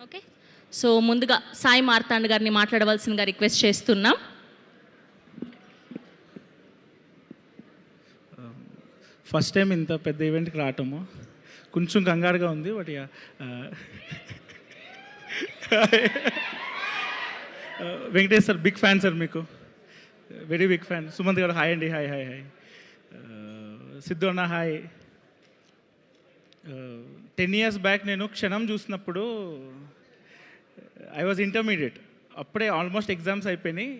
Okay. So ముందుగా సాయి మార్తాండ్ గారిని మాట్లాడవలసిందిగా రిక్వెస్ట్ చేస్తున్నాం. ఫస్ట్ టైం ఇంత పెద్ద ఈవెంట్కి రావటము కొంచెం కంగారుగా ఉంది. But Venkatesh sir big fan sir, మీకు వెరీ బిగ్ ఫ్యాన్. సుమంత్ గారు హాయ్ అండి. Hi hi hi. సిద్ధు అన్న హాయ్. 10 years బ్యాక్ నేను క్షణం చూసినప్పుడు ఐ వాజ్ ఇంటర్మీడియట్. అప్పుడే ఆల్మోస్ట్ ఎగ్జామ్స్ అయిపోయినాయి.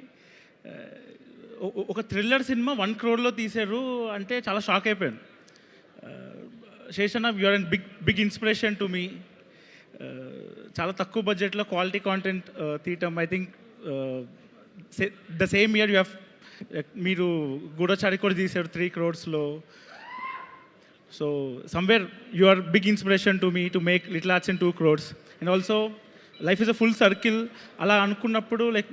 ఒక థ్రిల్లర్ సినిమా 1 crore తీశారు అంటే చాలా షాక్ అయిపోయాను. Seshanna, you are and big inspiration to me. చాలా తక్కువ బడ్జెట్లో క్వాలిటీ కాంటెంట్ తీయటం. I think the same year you have, మీరు గూఢచారి కూడా తీశారు 3 crores. So somewhere you are big inspiration to me to make little arts in 2 crores. And also life is a full circle. అలా అనుకున్నప్పుడు like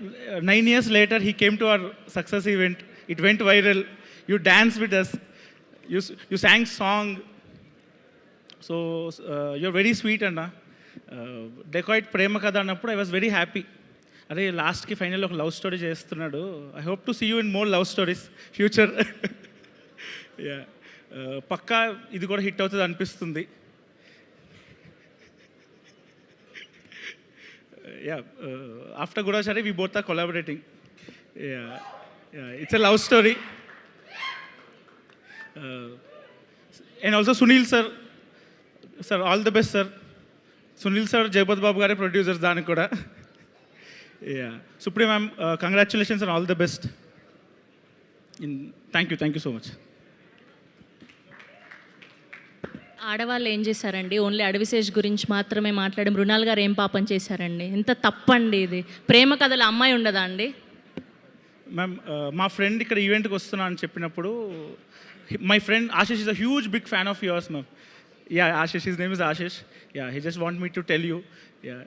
9 years later he came to our success event. It went viral. You dance with us, you song song. So you are very sweet అన్న. Dacoit ప్రేమ కథ అన్నప్పుడు I was very happy. అరే లాస్ట్కి final ఒక love story చేస్తున్నాడు. I hope to see you in more love stories future. Yeah, పక్కా ఇది కూడా హిట్ అవుతుంది అనిపిస్తుంది. Yeah, after Gudachari, we both are collaborating. Yeah, it's a love story. And also Sunil sir, all the best sir. Sunil sir, Jayapad Babu gare producers dani kuda. Yeah, Supreme ma'am, congratulations and all the best. Thank you so much. ఆడవాళ్ళు ఏం చేశారండి? Only Adivi Sesh గురించి మాత్రమే మాట్లాడి మృణాల్ గారు ఏం పాపం చేశారండి? ఎంత తప్పండి ఇది. ప్రేమ కథలో అమ్మాయి ఉండదా అండి? మ్యామ్, మా ఫ్రెండ్ ఇక్కడ ఈవెంట్కి వస్తున్నా అని చెప్పినప్పుడు, my friend Ashish is a huge big fan of yours ma'am. Yeah, Ashish, his name is Ashish. Yeah, he just want me to tell you. Yeah,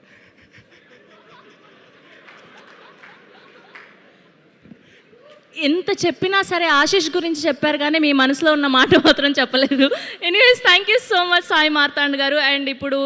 ఎంత చెప్పినా సరే ఆశిష్ గురించి చెప్పారు కానీ మీ మనసులో ఉన్న మాట మాత్రం చెప్పలేదు. Anyways, thank you so much Sai Marthand గారు. అండ్ ఇప్పుడు